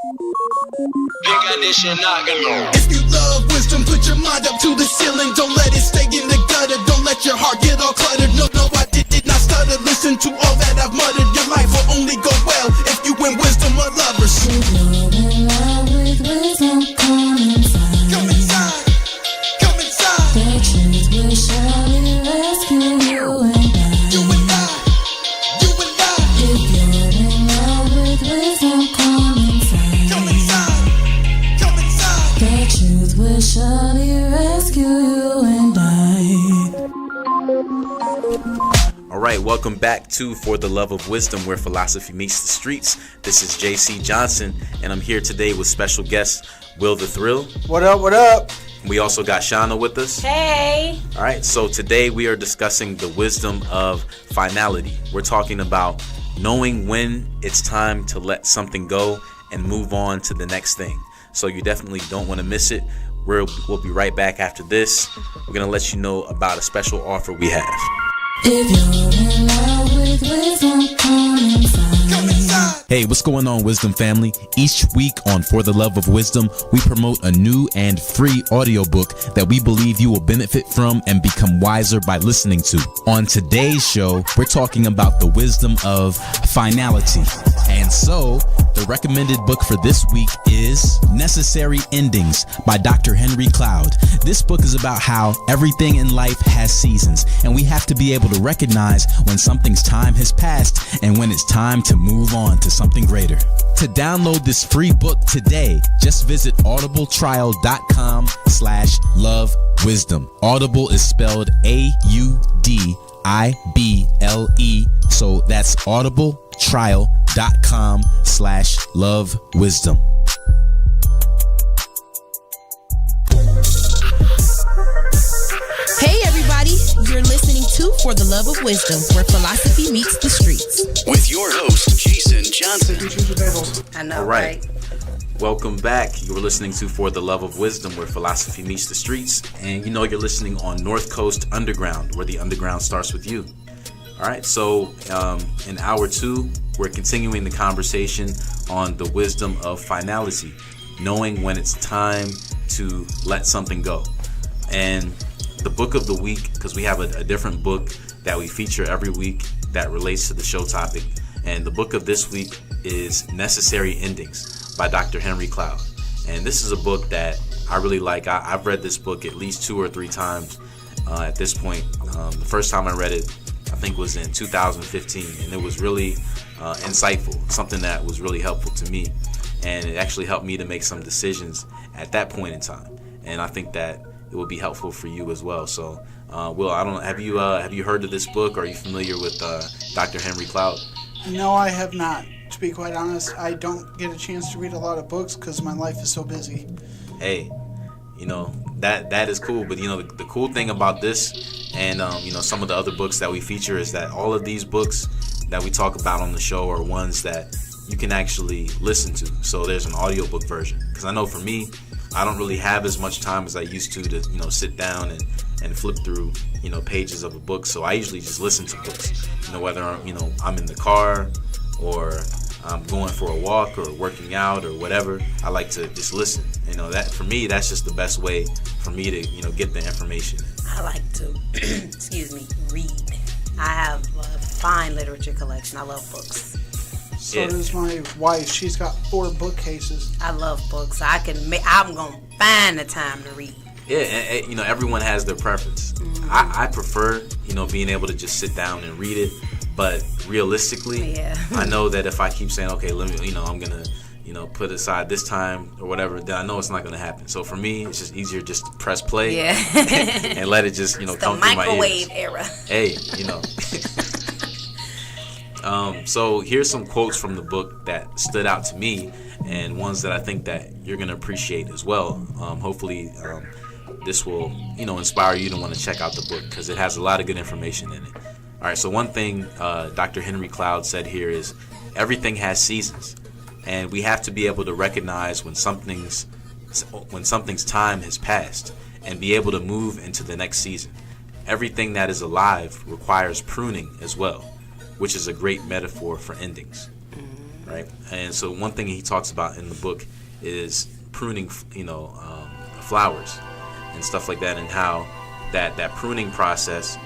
If you love wisdom, put your mind up to the ceiling. Don't let it stay in the gutter. Don't let your heart get all cluttered. No, I did not stutter. Listen to all that I've muttered. Your life will only go well if you win wisdom or lovers. If you're in love with wisdom, come inside. Come inside. Come inside. The truth will surely rescue you and I. You and I. You and I. If you're in love with wisdom, come inside. Come inside. Come inside. The truth will surely rescue you and I. All right, welcome back to For the Love of Wisdom, where philosophy meets the streets. This is JC Johnson, and I'm here today with special guest Will the Thrill. What up, what up? We also got Shauna with us. Hey! All right, so today we are discussing the wisdom of finality. We're talking about knowing when it's time to let something go and move on to the next thing. So you definitely don't want to miss it. We'll be right back after this. We're going to let you know about a special offer we have. If you're in love with wisdom, come inside. Come inside. Hey, what's going on, Wisdom family? Each week on For the Love of Wisdom, we promote a new and free audiobook that we believe you will benefit from and become wiser by listening to. On today's show, we're talking about the wisdom of finality. And so, the recommended book for this week is Necessary Endings by Dr. Henry Cloud. This book is about how everything in life has seasons, and we have to be able to recognize when something's time has passed and when it's time to move on to something greater. To download this free book today, just visit audibletrial.com/lovewisdom. Audible is spelled AUDIBLE, so that's audibletrial.com/lovewisdom. Hey everybody, you're listening to For the Love of Wisdom, where philosophy meets the streets. With your host, Jason Johnson. I know, All right. Welcome back. You're listening to For the Love of Wisdom, where philosophy meets the streets. And you know you're listening on North Coast Underground, where the underground starts with you. All right, so in hour 2, we're continuing the conversation on the wisdom of finality, knowing when it's time to let something go. And the book of the week, because we have a different book that we feature every week that relates to the show topic. And the book of this week is Necessary Endings by Dr. Henry Cloud. And this is a book that I really like. I've read this book at least 2 or 3 times at this point. The first time I read it, I think, was in 2015. And it was really insightful, something that was really helpful to me. And it actually helped me to make some decisions at that point in time. And I think that it will be helpful for you as well. So, Will, I don't know, have you heard of this book? Are you familiar with Dr. Henry Cloud? No, I have not. To be quite honest, I don't get a chance to read a lot of books because my life is so busy. Hey, you know, that is cool. But, you know, the cool thing about this and, you know, some of the other books that we feature is that all of these books that we talk about on the show are ones that you can actually listen to. So there's an audiobook version. Because I know for me, I don't really have as much time as I used to, you know, sit down and flip through, you know, pages of a book. So I usually just listen to books, you know, whether, you know, I'm in the car or I'm going for a walk or working out or whatever. I like to just listen. You know, that for me, that's just the best way for me to, you know, get the information. I like to, read. I have a fine literature collection. I love books. So does my wife. She's got 4 bookcases. I love books. I'm going to find the time to read. Yeah, and, you know, everyone has their preference. Mm-hmm. I prefer, you know, being able to just sit down and read it. But realistically, I know that if I keep saying, okay, let me, you know, I'm going to, you know, put aside this time or whatever, then I know it's not going to happen. So for me, it's just easier just to press play and let it just, you know, come through my ears. Microwave era. Hey, you know. So here's some quotes from the book that stood out to me and ones that I think that you're going to appreciate as well. Hopefully this will, you know, inspire you to want to check out the book because it has a lot of good information in it. All right, so one thing Dr. Henry Cloud said here is everything has seasons, and we have to be able to recognize when something's time has passed and be able to move into the next season. Everything that is alive requires pruning as well, which is a great metaphor for endings. right? And so one thing he talks about in the book is pruning, flowers and stuff like that, and how that pruning process,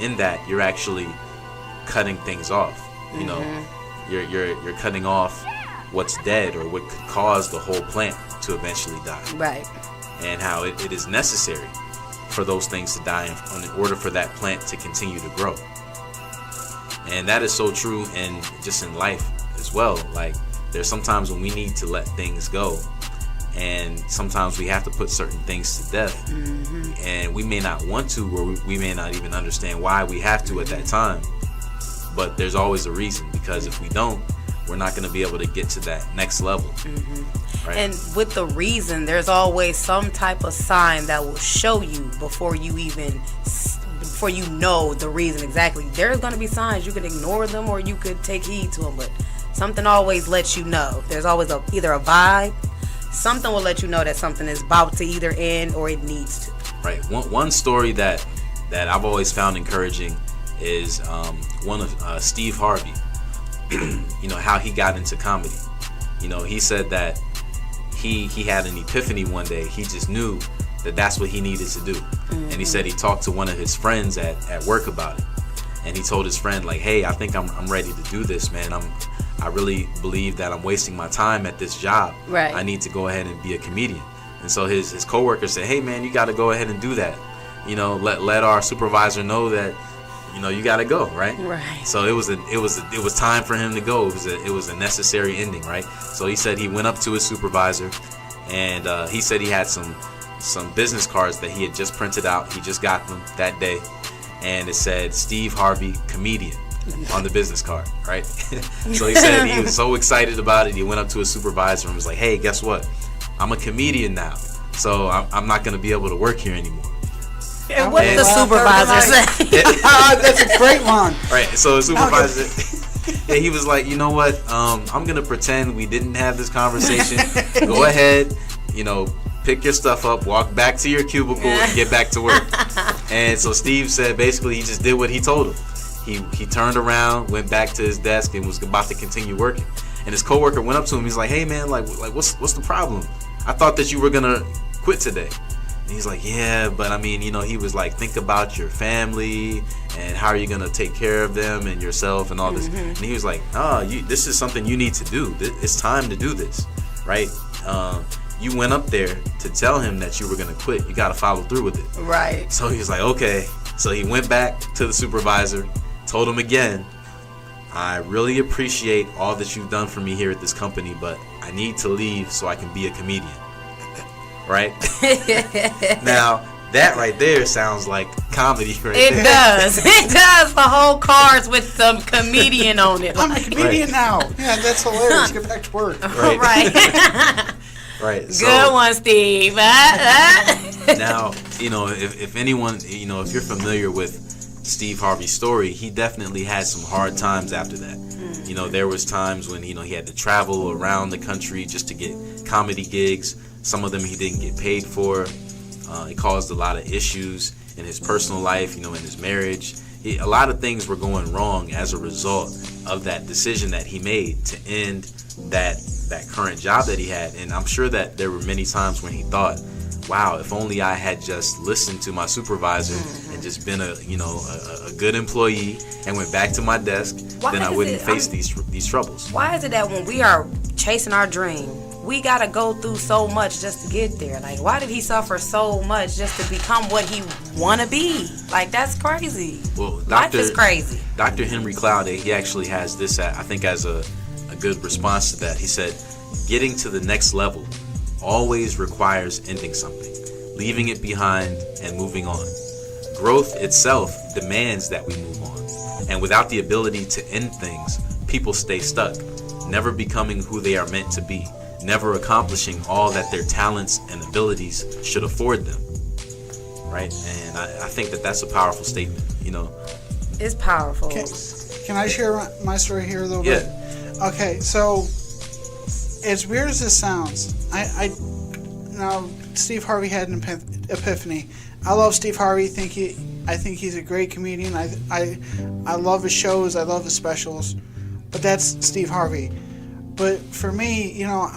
in that you're actually cutting things off. You know, you're cutting off what's dead or what could cause the whole plant to eventually die. Right. And how it is necessary for those things to die in order for that plant to continue to grow. And that is so true, and just in life as well. Like, there's sometimes when we need to let things go, and sometimes we have to put certain things to death, and we may not want to, or we may not even understand why we have to at that time, but there's always a reason, because if we don't, we're not going to be able to get to that next level. Right? And with the reason, there's always some type of sign that will show you before you know the reason exactly. There's going to be signs. You can ignore them or you could take heed to them, but something always lets you know. There's always either a vibe. Something will let you know that something is about to either end or it needs to. Right. One story that I've always found encouraging is one of Steve Harvey. How he got into comedy. He said that he had an epiphany one day. He just knew that that's what he needed to do. And he said he talked to one of his friends at work about it. And he told his friend, like, hey, I think I'm ready to do this, man. I really believe that I'm wasting my time at this job. Right. I need to go ahead and be a comedian. And so his coworker said, hey, man, you got to go ahead and do that. Let our supervisor know that you got to go, right? Right. So it was time for him to go. It was a necessary ending, right? So he said he went up to his supervisor, and he said he had some business cards that he had just printed out. He just got them that day, and it said Steve Harvey, comedian, on the business card, right? So he said he was so excited about it. He went up to his supervisor and was like, hey, guess what? I'm a comedian now, so I'm not going to be able to work here anymore. And what did the supervisor say? That's a great one. Right, so the supervisor, he was like, you know what? I'm going to pretend we didn't have this conversation. Go ahead, pick your stuff up, walk back to your cubicle, and get back to work. And so Steve said basically he just did what he told him. He turned around, went back to his desk, and was about to continue working. And his coworker went up to him. He's like, hey, man, like what's the problem? I thought that you were going to quit today. And he's like, yeah, but I mean, he was like, think about your family and how are you going to take care of them and yourself and all this. And he was like, this is something you need to do. It's time to do this, right? You went up there to tell him that you were going to quit. You got to follow through with it. Right. So he was like, okay. So he went back to the supervisor, told him again, I really appreciate all that you've done for me here at this company, but I need to leave so I can be a comedian. Right? Now, that right there sounds like comedy right there. It does. It does. The whole cards with some comedian on it. I'm a comedian now. Yeah, that's hilarious. Get back to work. Right. Right. Right. Good one, Steve. Now, if anyone, if you're familiar with Steve Harvey's story, he definitely had some hard times after that. There was times when, he had to travel around the country just to get comedy gigs. Some of them he didn't get paid for. It caused a lot of issues in his personal life, in his marriage. A lot of things were going wrong as a result of that decision that he made to end that current job that he had. And I'm sure that there were many times when he thought, wow, if only I had just listened to my supervisor and just been a good employee and went back to my desk, then I wouldn't face these troubles. Why is it that when we are chasing our dream, we gotta go through so much just to get there? Like, why did he suffer so much just to become what he wanna be? Like, that's crazy. Well, life is crazy. Dr. Henry Cloud, he actually has this, I think, as a good response to that. He said, getting to the next level always requires ending something, leaving it behind and moving on. Growth itself demands that we move on. And without the ability to end things, people stay stuck, never becoming who they are meant to be, never accomplishing all that their talents and abilities should afford them. Right? And I think that that's a powerful statement, It's powerful. Can I share my story here a little bit? Okay, so as weird as this sounds, now Steve Harvey had an epiphany. I love Steve Harvey. I think he's a great comedian. I love his shows. I love his specials. But that's Steve Harvey. But for me, you know,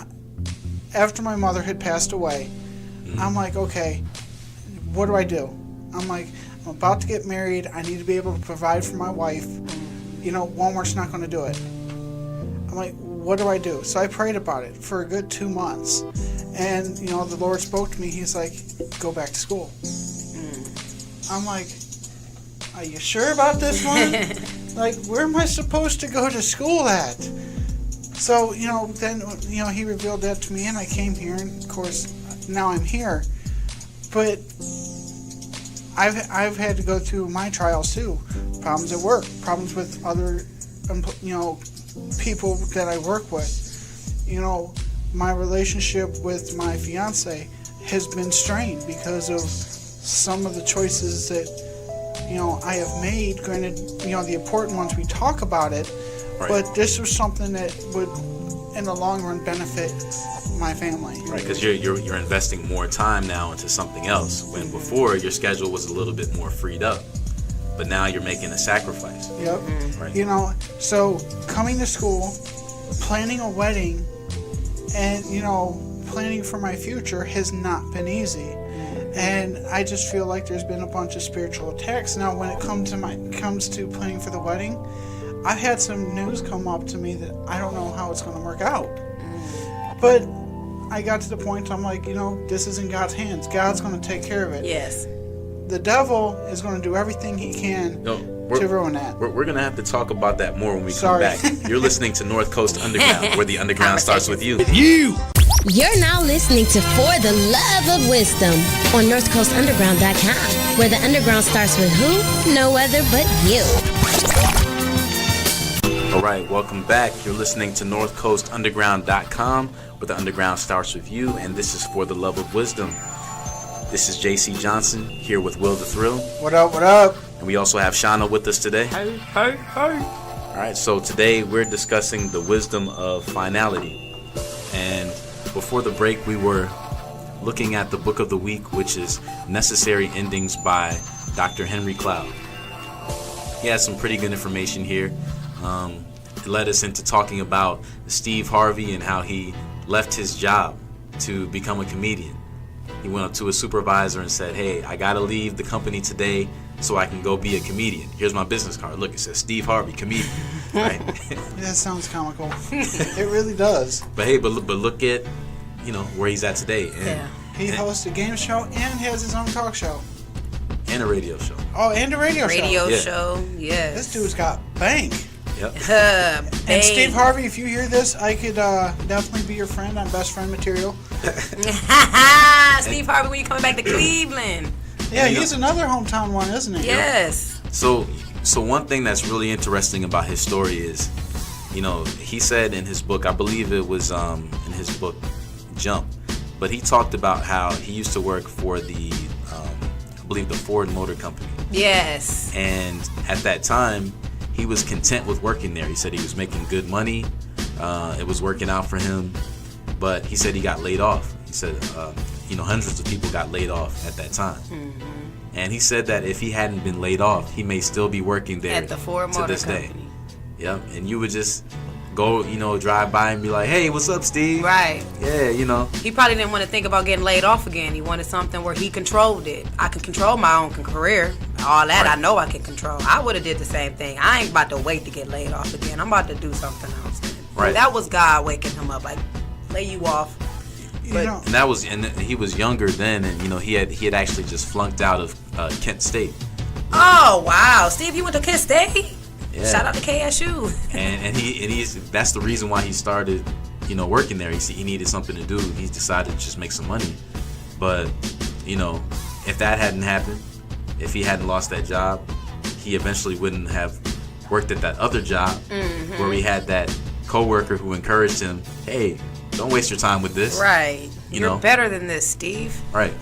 after my mother had passed away, I'm like, okay, what do I do? I'm like, I'm about to get married. I need to be able to provide for my wife. You know, Walmart's not going to do it. I'm like, what do I do? So I prayed about it for a good 2 months. And, you know, the Lord spoke to me. He's like, go back to school. I'm like, are you sure about this one? Like, where am I supposed to go to school at? So, you know, then, you know, he revealed that to me, and I came here, and of course, now I'm here. But I've had to go through my trials too. Problems at work, problems with other, you know, people that I work with. You know, my relationship with my fiance has been strained because of some of the choices that, you know, I have made. Granted, you know, the important ones, we talk about it, right. But this was something that would, in the long run, benefit my family. Right, because you're investing more time now into something else, when before your schedule was a little bit more freed up, but now you're making a sacrifice. Yep. Right. You know, so coming to school, planning a wedding, and, you know, planning for my future has not been easy. And I just feel like there's been a bunch of spiritual attacks. Now, when it comes to planning for the wedding, I've had some news come up to me that I don't know how it's going to work out. But I got to the point I'm like, you know, this is in God's hands. God's going to take care of it. Yes. The devil is going to do everything he can to ruin that. We're going to have to talk about that more when we come back. You're listening to North Coast Underground, where the underground starts with you. You're now listening to For the Love of Wisdom on NorthCoastUnderground.com, where the underground starts with who? No other but you. All right, welcome back. You're listening to NorthCoastUnderground.com, where the underground starts with you, and this is For the Love of Wisdom. This is JC Johnson here with Will the Thrill. What up, what up? And we also have Shauna with us today. Hey, hey, hey. All right, so today we're discussing the wisdom of finality. And before the break, we were looking at the book of the week, which is Necessary Endings by Dr. Henry Cloud. He has some pretty good information here. It led us into talking about Steve Harvey and how he left his job to become a comedian. He went up to his supervisor and said, hey, I got to leave the company today so I can go be a comedian. Here's my business card. Look, it says Steve Harvey, comedian. Right? That sounds comical. It really does. But hey, but look at, you know, where he's at today. And, he hosts a game show and has his own talk show. And a radio show. Oh, and a radio show. Radio show, yes. This dude's got bank. Yep. And Steve Harvey, if you hear this, I could definitely be your friend. I'm best friend material. Steve Harvey, when you coming back to Cleveland? Yeah, he's another hometown one, isn't he? Yes. So one thing that's really interesting about his story is, you know, he said in his book, I believe it was in his book Jump, but he talked about how he used to work for the, I believe the Ford Motor Company. Yes. And at that time, he was content with working there. He said he was making good money. It was working out for him. But he said he got laid off. He said, you know, hundreds of people got laid off at that time. Mm-hmm. And he said that if he hadn't been laid off, he may still be working there at the Ford Motor to this Company. day. Yeah, and you would just go, you know, drive by and be like, hey, what's up, Steve? Right. Yeah, you know. He probably didn't want to think about getting laid off again. He wanted something where he controlled it. I can control my own career. All that I know I can control. I would have did the same thing. I ain't about to wait to get laid off again. I'm about to do something else. Right. So that was God waking him up, like, lay you off. But, and he was younger then, and you know he had actually just flunked out of Kent State. Oh wow, Steve, you went to Kent State? Yeah. Shout out to KSU. and he's that's the reason why he started, you know, working there. He needed something to do. He decided to just make some money. But you know, if that hadn't happened, if he hadn't lost that job, he eventually wouldn't have worked at that other job where he had that coworker who encouraged him, hey, don't waste your time with this. Right. You're know? better than this, Steve. Right.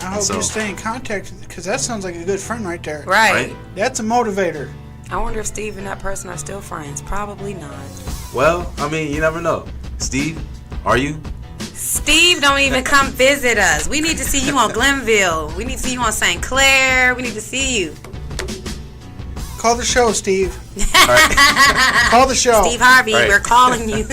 I hope you stay in contact, because that sounds like a good friend right there. Right. That's a motivator. I wonder if Steve and that person are still friends. Probably not. Well, I mean, you never know. Steve, are you? Steve don't even come visit us. We need to see you on Glenville. We need to see you on St. Clair. We need to see you. Call the show, Steve. All right. Call the show. Steve Harvey, Right. we're calling you.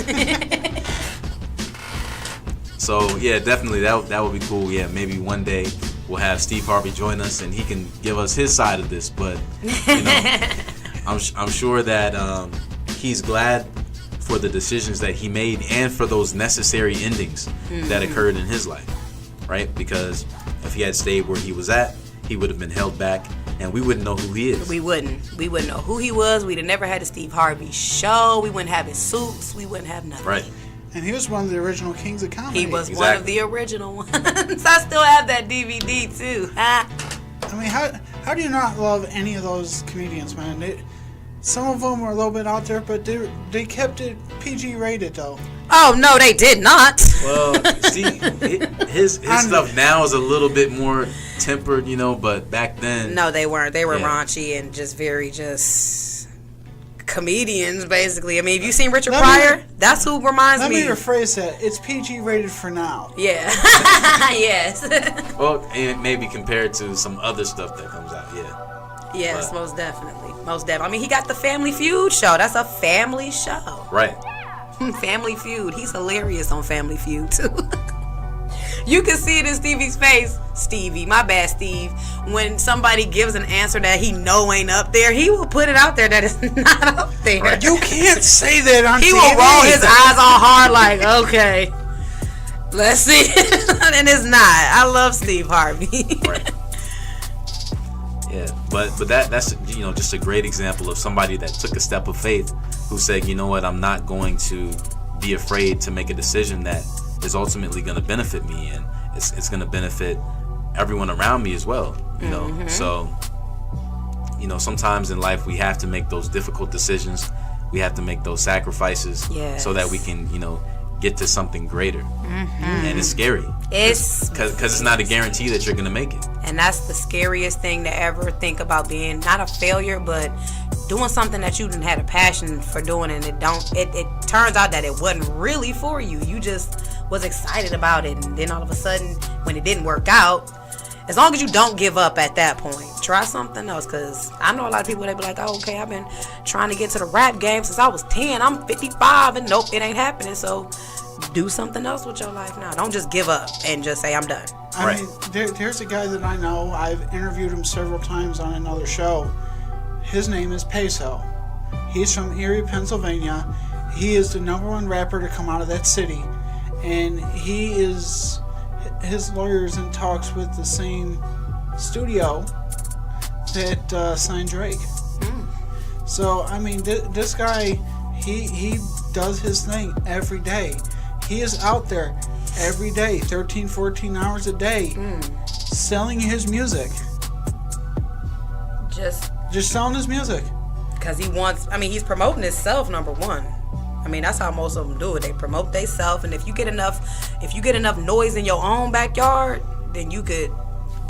So yeah, definitely that would be cool. Yeah, maybe one day we'll have Steve Harvey join us and he can give us his side of this. But you know, I'm sure that he's glad for the decisions that he made and for those necessary endings that occurred in his life, right? Because if he had stayed where he was at, he would have been held back, and we wouldn't know who he is. We wouldn't know who he was. We'd have never had a Steve Harvey show. We wouldn't have his suits. We wouldn't have nothing. Right. And he was one of the original kings of comedy. He was Exactly. one of the original ones. I still have that DVD too. I mean, how do you not love any of those comedians, man? Some of them were a little bit out there, but they kept it PG rated, though. Oh, no, they did not. Well, see, his stuff now is a little bit more tempered, you know, but back then... No, they weren't. They were raunchy and just very comedians, basically. I mean, have you seen Richard Pryor? That's who reminds me. Let me rephrase that. It's PG rated for now. Yeah. Yes. Well, and maybe compared to some other stuff that comes out, yeah. Yes, But- most definitely. Most definitely. I mean, he got the Family Feud show. That's a family show. Right. Family Feud. He's hilarious on Family Feud, too. You can see it in Stevie's face. Stevie, my bad, Steve. When somebody gives an answer that he know ain't up there, he will put it out there that it's not up there. Right. You can't say that on He TV. will roll his eyes all hard like, okay, let's see. And it's not. I love Steve Harvey. Right. Yeah, but that's you know, just a great example of somebody that took a step of faith, who said, you know what, I'm not going to be afraid to make a decision that is ultimately going to benefit me, and it's going to benefit everyone around me as well. You know, so you know, sometimes in life we have to make those difficult decisions. We have to make those sacrifices so that we can, you know, get to something greater. And it's scary. It's because it's not a guarantee that you're going to make it. And that's the scariest thing to ever think about, being not a failure, but doing something that you didn't had a passion for doing, and it turns out that it wasn't really for you. You just was excited about it, and then all of a sudden, when it didn't work out, as long as you don't give up at that point, try something else. Because I know a lot of people, they be like, oh, okay, I've been trying to get to the rap game since I was 10. I'm 55, and nope, it ain't happening. So do something else with your life now. Don't just give up and just say, I'm done. I mean, there's a guy that I know. I've interviewed him several times on another show. His name is Peso. He's from Erie, Pennsylvania. He is the #1 rapper to come out of that city. And his lawyer's in talks with the same studio that signed Drake. So, I mean, this guy, he does his thing every day. He is out there every day, 13, 14 hours a day, selling his music. Just selling his music. because he wants, I mean, he's promoting himself, number one. I mean, that's how most of them do it. They promote themselves, and if you get enough noise in your own backyard, then you could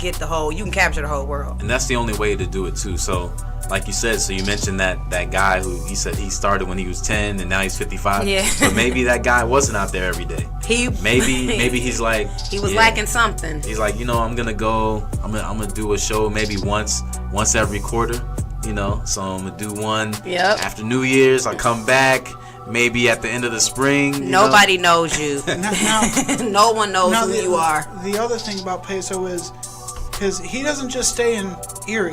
you can capture the whole world. And that's the only way to do it too. So, like you said, so you mentioned that guy who he said he started when he was 10 and now he's 55. Yeah. But maybe that guy wasn't out there every day. Maybe he's like, he was lacking something. He's like, you know, I'm gonna do a show maybe once every quarter, you know. So I'm gonna do one after New Year's. I'll come back maybe at the end of the spring. Nobody knows you. No one knows who you are. The other thing about Peso is, because he doesn't just stay in Erie.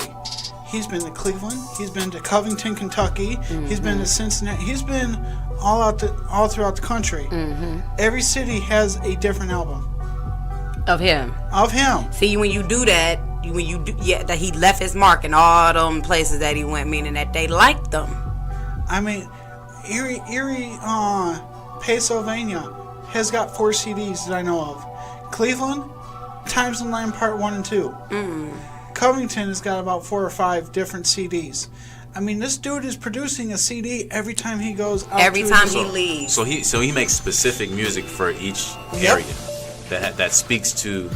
He's been to Cleveland. He's been to Covington, Kentucky. He's been to Cincinnati. He's been all throughout the country. Every city has a different album Of him. See, when you do that, that he left his mark in all them places that he went, meaning that they liked them. I mean, Erie, Pennsylvania has got 4 CDs that I know of. Cleveland, Times and Land Part 1 and 2. Covington has got about 4 or 5 different CDs. I mean, this dude is producing a CD every time he goes out. Every time he leaves. So he makes specific music for each area that speaks to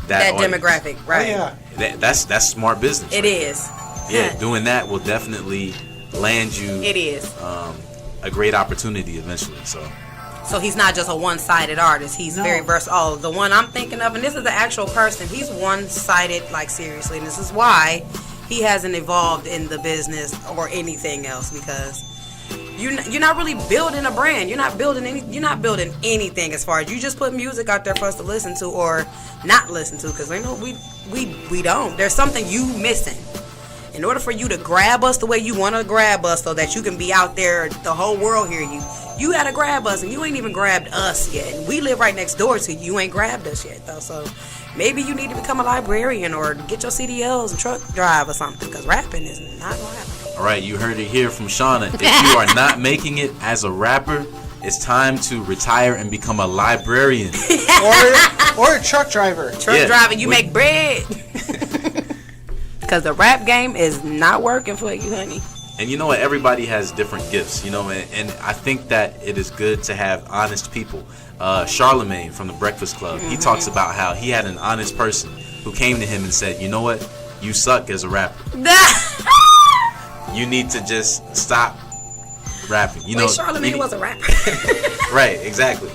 that audience. Demographic, right? Oh, yeah. That's smart business. It is. Yeah, doing that will definitely land you. It is. A great opportunity eventually. So he's not just a one-sided artist. He's very versatile. Oh, the one I'm thinking of, and this is the actual person, he's one-sided, like seriously. And this is why he hasn't evolved in the business or anything else, because you're not really building a brand. You're not building anything as far as you just put music out there for us to listen to or not listen to, because we don't. There's something you missing. In order for you to grab us the way you want to grab us so that you can be out there, the whole world hear you, you got to grab us, and you ain't even grabbed us yet. And we live right next door to you. You ain't grabbed us yet, though. So maybe you need to become a librarian or get your CDLs and truck drive or something, because rapping is not going to happen. All right, you heard it here from Shauna. If you are not making it as a rapper, it's time to retire and become a librarian. or a truck driver. Truck driving, you make bread. Because the rap game is not working for you, honey. And you know what? Everybody has different gifts, you know, and I think that it is good to have honest people. Charlemagne from the Breakfast Club, he talks about how he had an honest person who came to him and said, you know what? You suck as a rapper. You need to just stop rapping. Charlemagne was a rapper. Right, exactly.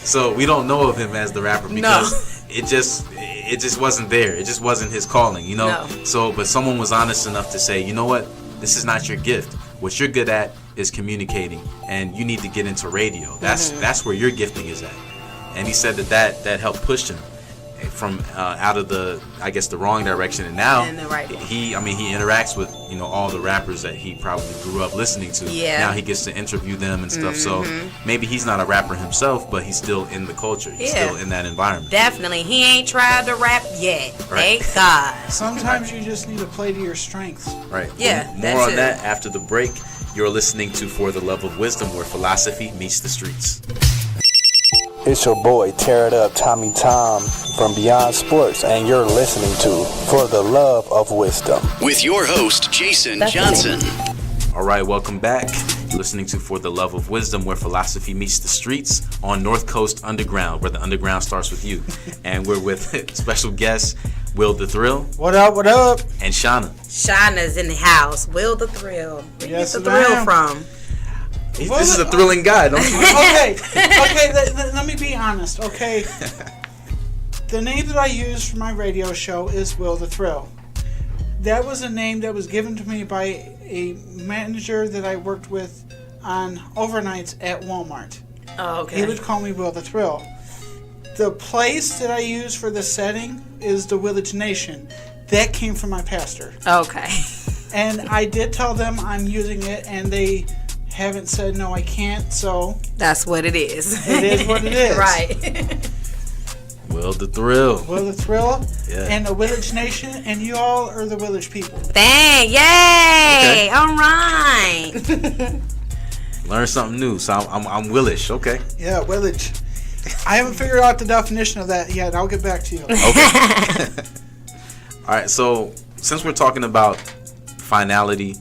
So we don't know of him as the rapper because it just wasn't there. It just wasn't his calling, you know? No. So, but someone was honest enough to say, you know what? This is not your gift. What you're good at is communicating, and you need to get into radio. That's where your gifting is at. And he said that helped push him from out of the wrong direction, and now he interacts with all the rappers that he probably grew up listening to. Now he gets to interview them and stuff. So maybe he's not a rapper himself, but he's still in the culture. He's still in that environment. Definitely, he ain't tried to rap yet. Right. Thank God. Sometimes you just need to play to your strengths. Right. Yeah. More on that after the break. You're listening to For the Love of Wisdom, where philosophy meets the streets. It's your boy, Tear It Up, Tommy Tom from Beyond Sports, and you're listening to For the Love of Wisdom with your host, Jason Johnson. All right, welcome back. You're listening to For the Love of Wisdom, where philosophy meets the streets on North Coast Underground, where the underground starts with you. And we're with special guest, Will the Thrill. What up, what up? And Shauna. Shauna's in the house. Will the Thrill. Where you get the thrill ma'am. from? This is a thrilling guy, don't you? Okay, let me be honest, okay? The name that I use for my radio show is Will the Thrill. That was a name that was given to me by a manager that I worked with on overnights at Walmart. Oh, okay. He would call me Will the Thrill. The place that I use for the setting is the Village Nation. That came from my pastor. Okay. And I did tell them I'm using it, and they haven't said no, I can't, so that's what it is. It is what it is. Right. Will the Thrill. Will the Thrill. Yeah. And the Village Nation, and you all are the Village people. Dang, yay! Okay. All right. Learn something new. So I'm Willish. Okay. Yeah, Village. I haven't figured out the definition of that yet. I'll get back to you. Okay. All right. So since we're talking about finality,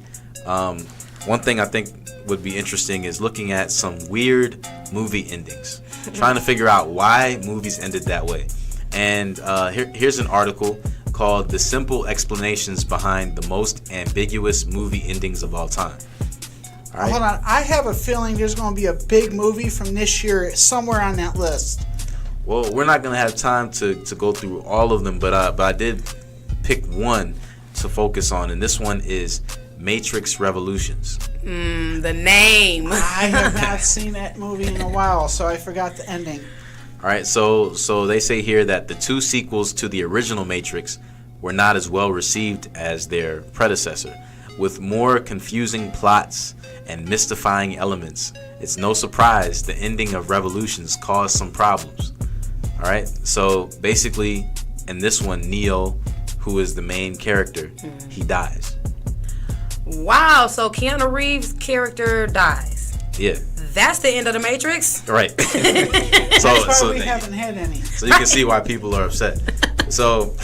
one thing I think would be interesting is looking at some weird movie endings, trying to figure out why movies ended that way. And here's an article called "The Simple Explanations Behind the Most Ambiguous Movie Endings of All Time." All right. Hold on, I have a feeling there's going to be a big movie from this year somewhere on that list. Well, we're not going to have time to go through all of them, but I did pick one to focus on, and this one is Matrix Revolutions. The name. I have not seen that movie in a while, so I forgot the ending. All right, so they say here that the two sequels to the original Matrix were not as well received as their predecessor, with more confusing plots and mystifying elements. It's no surprise the ending of Revolutions caused some problems. All right, so basically in this one, Neo, who is the main character, he dies. Wow, so Keanu Reeves' character dies. Yeah. That's the end of the Matrix? Right. That's why we haven't had any. So you can see why people are upset. So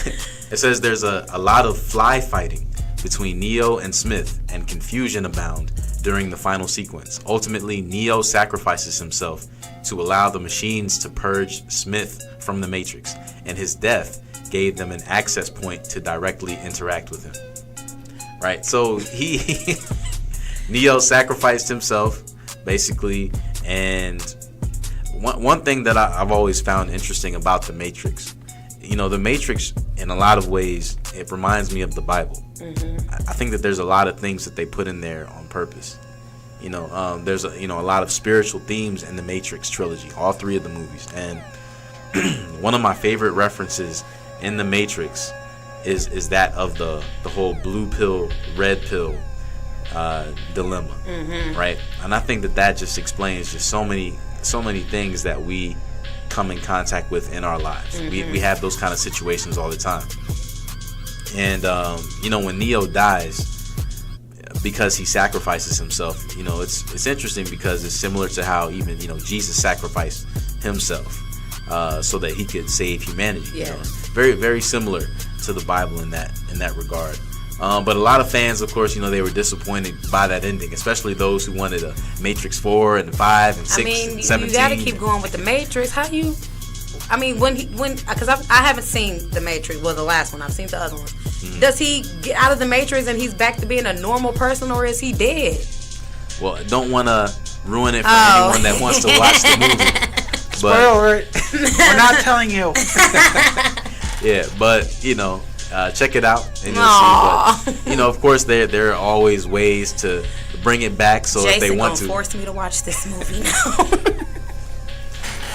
it says there's a lot of fly fighting between Neo and Smith, and confusion abound during the final sequence. Ultimately, Neo sacrifices himself to allow the machines to purge Smith from the Matrix, and his death gave them an access point to directly interact with him. Right, so Neo sacrificed himself, basically, and one thing that I've always found interesting about the Matrix, the Matrix, in a lot of ways, it reminds me of the Bible. I think that there's a lot of things that they put in there on purpose. There's a lot of spiritual themes in the Matrix trilogy, all three of the movies. And one of my favorite references in the Matrix is that of the whole blue pill, red pill dilemma, right? And I think that just explains just so many things that we come in contact with in our lives. We have those kind of situations all the time. And when Neo dies, because he sacrifices himself, it's interesting because it's similar to how even Jesus sacrificed himself so that he could save humanity. Very, very similar to the Bible in that regard. But a lot of fans, of course, they were disappointed by that ending, especially those who wanted a Matrix 4 and 5 and 6 and 17. You gotta keep going with the Matrix. Because I haven't seen the Matrix, the last one. I've seen the other ones. Does he get out of the Matrix and he's back to being a normal person, or is he dead? Well, I don't want to ruin it for anyone that wants to watch the movie. Spoiler it. We're not telling you. Yeah, but check it out and you'll see. But of course, there are always ways to bring it back. So Jason if they want to, force me to watch this movie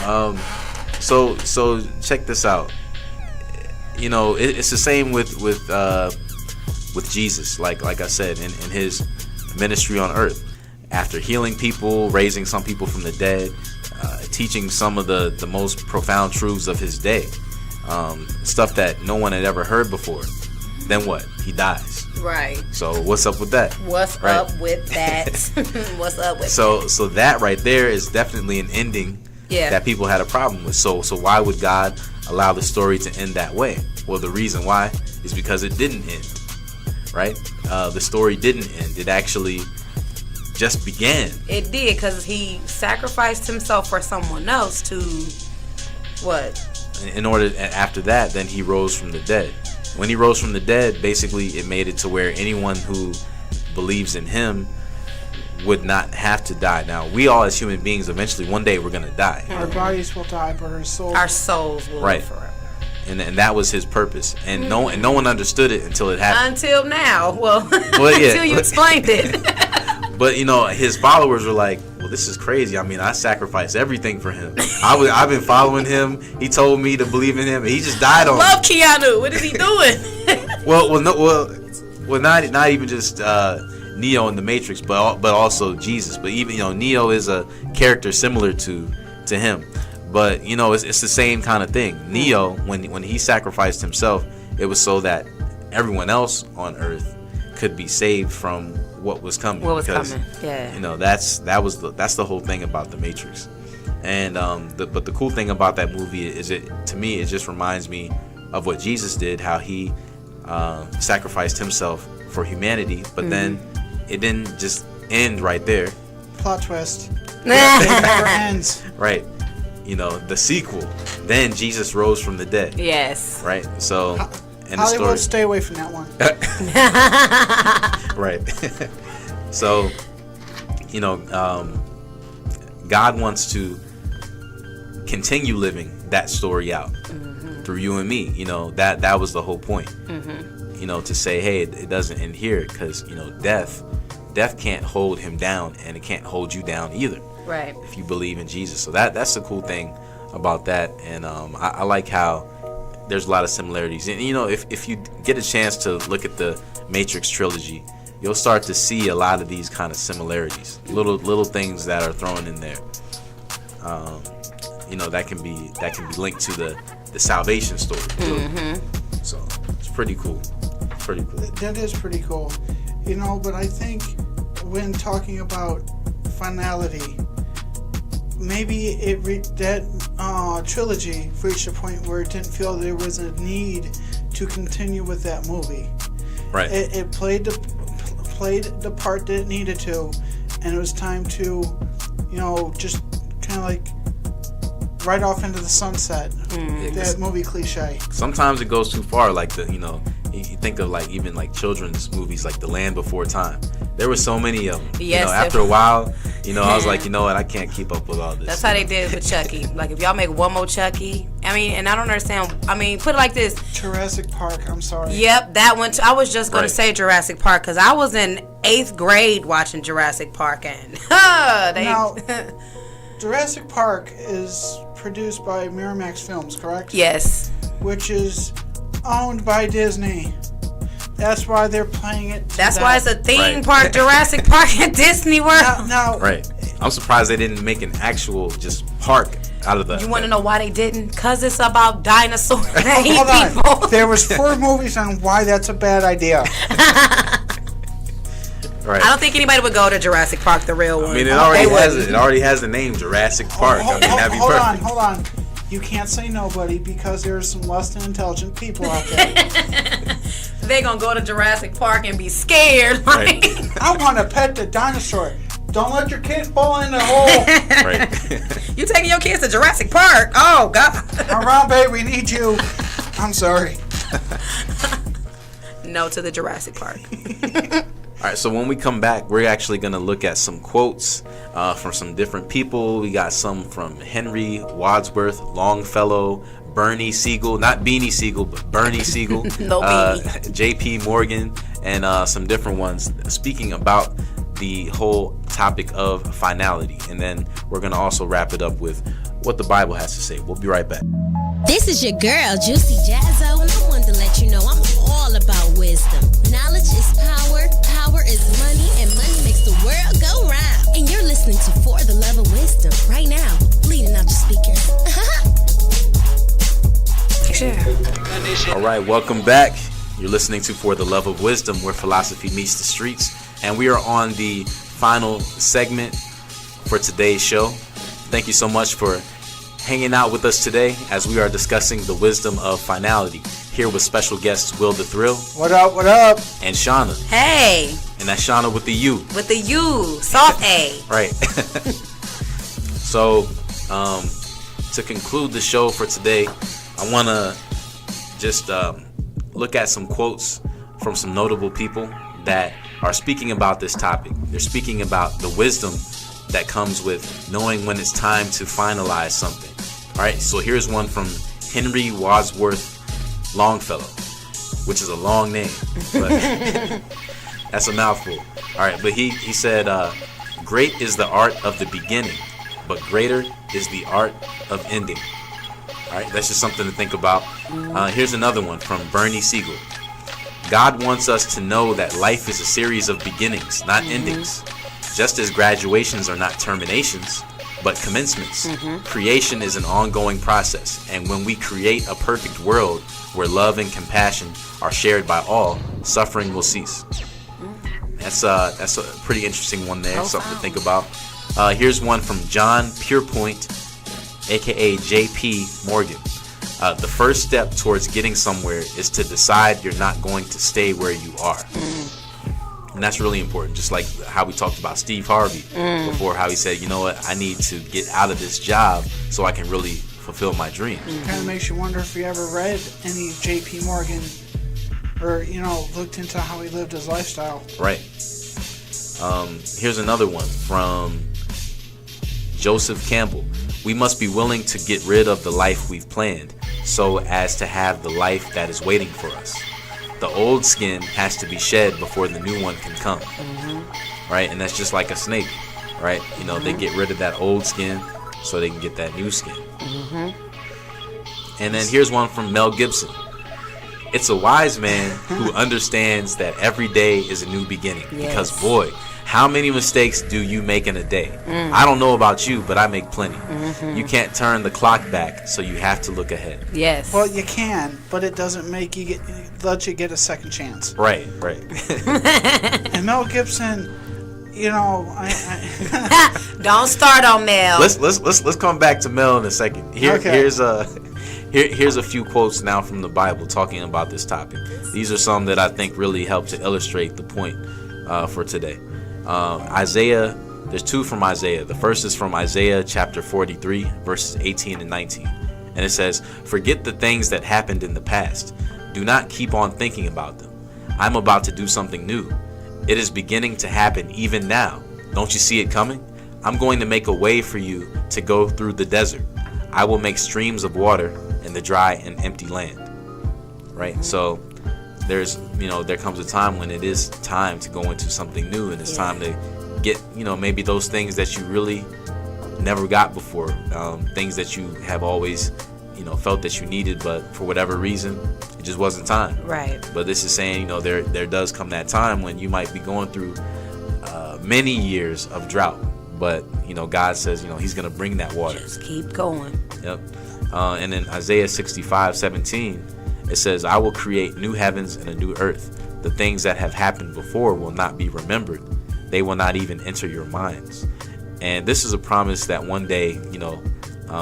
now. So check this out. It's the same with Jesus. Like I said, in his ministry on earth, after healing people, raising some people from the dead, teaching some of the most profound truths of his day, stuff that no one had ever heard before. Then what? He dies. Right. So what's up with that? What's up with that? What's up with that? So that right there is definitely an ending that people had a problem with. So why would God allow the story to end that way? Well, the reason why is because it didn't end, right? The story didn't end. It actually just began. It did, because he sacrificed himself for someone else to what? In order, after that, then he rose from the dead. When he rose from the dead, basically it made it to where anyone who believes in him would not have to die. Now, we all as human beings, eventually one day we're going to die. Our bodies will die, but our souls will live forever. And that was his purpose. And no one understood it until it happened. Until now. Until you explained it. But his followers were like, well, this is crazy. I mean, I sacrificed everything for him. I've been following him. He told me to believe in him, and he just died on me. Love Keanu. What is he doing? well, not even just Neo in the Matrix, but also Jesus. But even Neo is a character similar to him. But it's the same kind of thing. Neo, when he sacrificed himself, it was so that everyone else on Earth could be saved from what was coming. Coming? Yeah. That's the whole thing about the Matrix. And but the cool thing about that movie is it just reminds me of what Jesus did, how he sacrificed himself for humanity. But then it didn't just end right there. Plot twist. It never ends. Right. The sequel. Then Jesus rose from the dead. Yes. Right. So. And Hollywood, stay away from that one. Right. So, God wants to continue living that story out through you and me. That was the whole point. To say, hey, it doesn't end here, because death can't hold him down, and it can't hold you down either. Right. If you believe in Jesus. So that's the cool thing about that. And I like how there's a lot of similarities. And if you get a chance to look at the Matrix trilogy, you'll start to see a lot of these kind of similarities, little things that are thrown in there. That can be linked to the salvation story. So it's pretty cool. That is pretty cool. But I think when talking about finality, maybe that trilogy reached a point where it didn't feel there was a need to continue with that movie. Right. It played the part that it needed to, and it was time to, just kind of like right off into the sunset. That movie cliche. Sometimes it goes too far, like You think of like even like children's movies like The Land Before Time. There were so many of them. Yes, after a while, I was like, you know what, I can't keep up with all this. That's how they did with Chucky. Like, if y'all make one more Chucky, and I don't understand. Put it like this. Jurassic Park, I'm sorry. Yep, that one. I was just going to say Jurassic Park because I was in 8th grade watching Jurassic Park, and Now, Jurassic Park is produced by Miramax Films, correct? Yes. Which is owned by Disney. That's why they're playing it. That's why it's a theme park, Jurassic Park at Disney World. Now, right. I'm surprised they didn't make an actual just park out of the. You want to know why they didn't? Cause it's about dinosaurs that hold eat on. people. There was 4 movies on why that's a bad idea. Right. I don't think anybody would go to Jurassic Park, the real one. It already has the name Jurassic Park. That'd be perfect. Hold on. You can't say nobody because there's some less than intelligent people out there. They gonna go to Jurassic Park and be scared. Like, I want to pet the dinosaur. Don't let your kid fall in the hole. Right. You taking your kids to Jurassic Park? Oh God. Harambe, we need you. I'm sorry. No to the Jurassic Park. All right, so when we come back, we're actually going to look at some quotes from some different people. We got some from Henry Wadsworth Longfellow, Bernie Siegel, not Beanie Siegel, but Bernie Siegel, No Beanie. J.P. Morgan, and some different ones speaking about the whole topic of finality. And then we're going to also wrap it up with what the Bible has to say. We'll be right back. This is your girl, Juicy Jazzo, and I wanted to let you know I'm all about wisdom. Knowledge is power, power is money, and money makes the world go round. And you're listening to For the Love of Wisdom right now, bleeding out your speakers. All right, welcome back. You're listening to For the Love of Wisdom, where philosophy meets the streets. And we are on the final segment for today's show. Thank you so much for hanging out with us today as we are discussing the wisdom of finality. Here with special guests Will the Thrill. What up, what up? And Shauna. Hey. And that's Shauna with the U. With the U. Soft A. Right. So, to conclude the show for today, I want to just look at some quotes from some notable people that are speaking about this topic. They're speaking about the wisdom that comes with knowing when it's time to finalize something. All right, so here's one from Henry Wadsworth Longfellow, which is a long name, but that's a mouthful. All right, but he said, great is the art of the beginning, but greater is the art of ending. All right, that's just something to think about. Here's another one from Bernie Siegel. God wants us to know that life is a series of beginnings, not endings. Just as graduations are not terminations, but commencements. Creation is an ongoing process, and when we create a perfect world where love and compassion are shared by all, suffering will cease. That's a pretty interesting one there, something to think about. Here's one from John Purepoint, aka J.P. Morgan. The first step towards getting somewhere is to decide you're not going to stay where you are. And that's really important, just like how we talked about Steve Harvey before, how he said, you know what, I need to get out of this job so I can really fulfill my dreams. Kind of makes you wonder if you ever read any J.P. Morgan or, looked into how he lived his lifestyle. Right. Here's another one from Joseph Campbell. We must be willing to get rid of the life we've planned so as to have the life that is waiting for us. The old skin has to be shed before the new one can come. Right? And that's just like a snake. Right? They get rid of that old skin so they can get that new skin. And then here's one from Mel Gibson. It's a wise man who understands that every day is a new beginning. Yes. Because, boy, how many mistakes do you make in a day? I don't know about you, but I make plenty. You can't turn the clock back, so you have to look ahead. Yes. Well, you can, but it doesn't make let you get a second chance. Right. And Mel Gibson, Don't start on Mel. Let's come back to Mel in a second. Here's a few quotes now from the Bible talking about this topic. These are some that I think really help to illustrate the point for today. Isaiah, there's two from Isaiah. The first is from Isaiah chapter 43, verses 18 and 19. And it says, forget the things that happened in the past. Do not keep on thinking about them. I'm about to do something new. It is beginning to happen even now. Don't you see it coming? I'm going to make a way for you to go through the desert. I will make streams of water in the dry and empty land. Right? So there comes a time when it is time to go into something new, and it's time to get, maybe those things that you really never got before, things that you have always, felt that you needed, but for whatever reason, it just wasn't time. Right. But this is saying, there does come that time when you might be going through many years of drought, but God says, He's going to bring that water. Just keep going. Yep. And in Isaiah 65:17, it says, I will create new heavens and a new earth. The things that have happened before will not be remembered. They will not even enter your minds. And this is a promise that one day,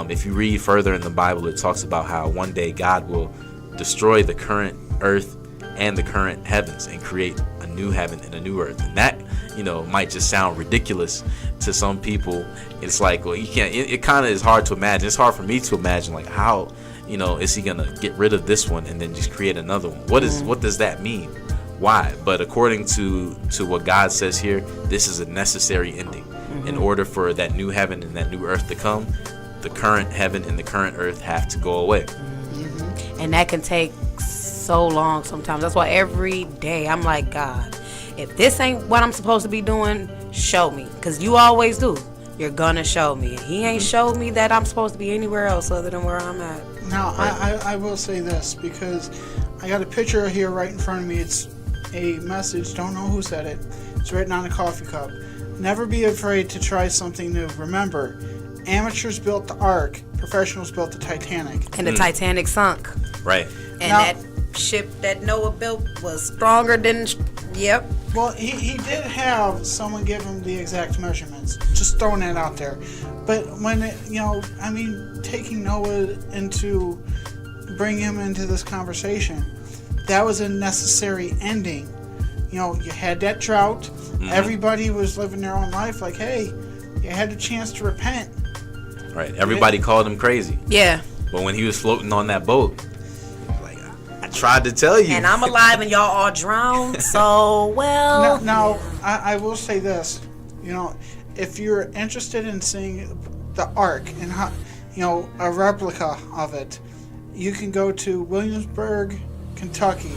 if you read further in the Bible, it talks about how one day God will destroy the current earth and the current heavens and create a new heaven and a new earth. And that, might just sound ridiculous to some people. It's like, well, you can't, it kind of is hard to imagine. It's hard for me to imagine, like, how, is he going to get rid of this one and then just create another one? What does that mean? Why? But according to what God says here, this is a necessary ending. In order for that new heaven and that new earth to come, the current heaven and the current earth have to go away. And that can take so long sometimes. That's why every day I'm like, God, if this ain't what I'm supposed to be doing, show me. Because you always do. You're going to show me. He ain't showed me that I'm supposed to be anywhere else other than where I'm at. Now, I will say this, because I got a picture here right in front of me. It's a message. Don't know who said it. It's written on a coffee cup. Never be afraid to try something new. Remember, amateurs built the Ark, professionals built the Titanic. And the Titanic sunk. Right. And that ship that Noah built was stronger than... Yep. Well, he did have someone give him the exact measurements. Just throwing that out there. But when taking Noah bring him into this conversation, that was a necessary ending. You had that drought. Everybody was living their own life. Like, hey, you had a chance to repent. Right. Everybody called him crazy. Yeah. But when he was floating on that boat, like, I tried to tell you. And I'm alive and y'all all drowned. So, well. Now, I will say this. If you're interested in seeing the Ark and how, a replica of it, you can go to Williamsburg, Kentucky,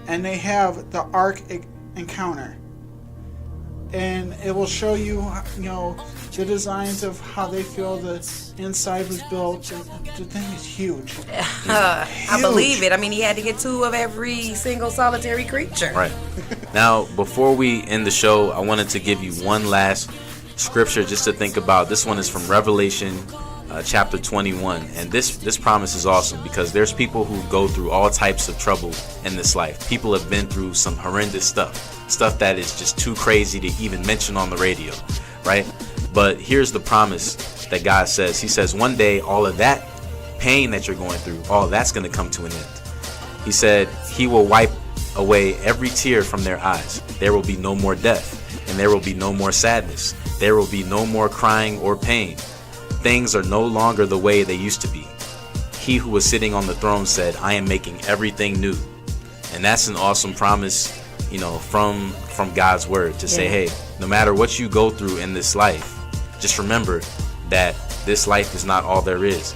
and they have the Ark Encounter. And it will show you, the designs of how they feel the inside was built. The thing is huge. I believe it. I mean, he had to get 2 of every single solitary creature. Right. Now, before we end the show, I wanted to give you one last scripture just to think about. This one is from Revelation chapter 21. And this promise is awesome, because there's people who go through all types of trouble in this life. People have been through some horrendous stuff that is just too crazy to even mention on the radio, right? But here's the promise that God says. He says, one day, all of that pain that you're going through, all that's going to come to an end. He said he will wipe away every tear from their eyes. There will be no more death, and there will be no more sadness. There will be no more crying or pain. Things are no longer the way they used to be. He who was sitting on the throne said, I am making everything new. And that's an awesome promise, from God's word to say, hey, no matter what you go through in this life, just remember that this life is not all there is.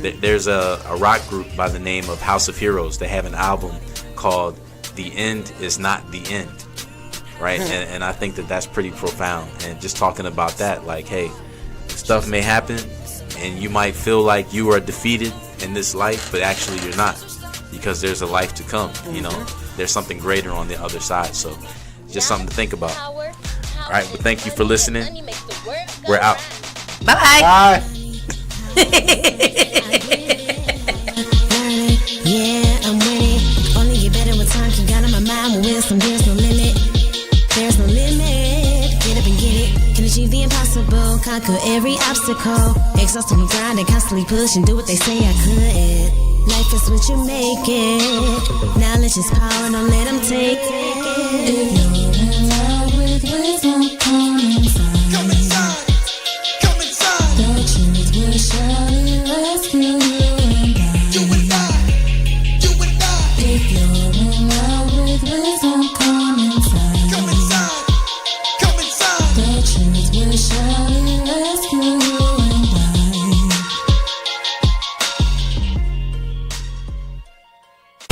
There's a rock group by the name of House of Heroes. They have an album called The End Is Not the End, right? And I think that that's pretty profound. And just talking about that, like, hey, stuff may happen and you might feel like you are defeated in this life, but actually you're not, because there's a life to come. There's something greater on the other side. So just something to think about. All right, well, thank you for listening. We're out. Bye. Bye. Yeah, I'm winning. Only get better with time. Keep God on my mind with wisdom. There's no limit. There's no limit. Get up and get it. Can achieve the impossible. Conquer every obstacle. Exhausted with grind and constantly push and do what they say I could. Life is what you make it. Knowledge is power. Don't let them take it. If you're in love with wisdom, come inside. Come inside. Come inside. The truth will surely rescue you and I. You and I. You and I. If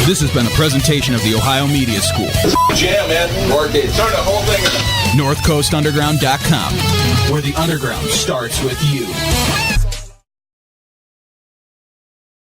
This has been a presentation of the Ohio Media School. Jam, man. Work it. Turn the whole thing. NorthCoastUnderground.com, where the underground starts with you.